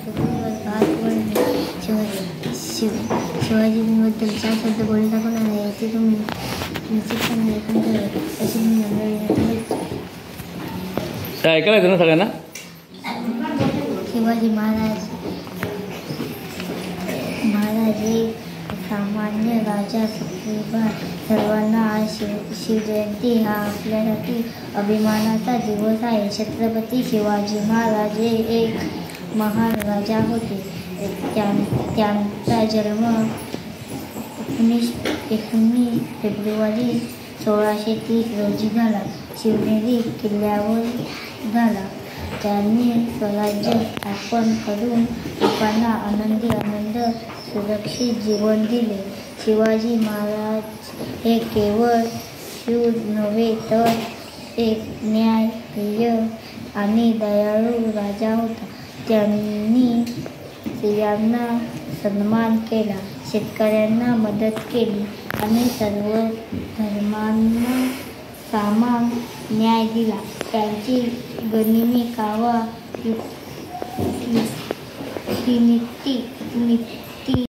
पृथ्वीवर भात पडणे. शिवाजींबद्दल 4 शब्द बोलता कोणा नाही याची तुम्ही निश्चितपणे लेखन करावे अशी मी मंडळी ऐकायला येतं ना सगळ्यांना. शिवाजी महाराज एक सामान्य राजा प्रतिभा. सर्वांना आज शिवजयंती हा आपल्यासाठी अभिमानाचा दिवस आहे. छत्रपती शिवाजी महाराज हे एक महान राजा होते. त्यांचा जन्म 19 फेब्रुवारी 1630 रोजी झाला. शिवनेरी किल्ल्यावर झाला. त्यांनी स्वराज्य स्थापन करून लोकांना आनंद सुरक्षित जीवन दिले. शिवाजी महाराज हे केवळ शूर नव्हे तर एक न्यायप्रिय आणि दयाळू राजा होता. त्यांनी स्त्रियांना सन्मान केला, शेतकऱ्यांना मदत केली आणि सर्व धर्मांना समान न्याय दिला. त्यांची गनिमी कावा नीती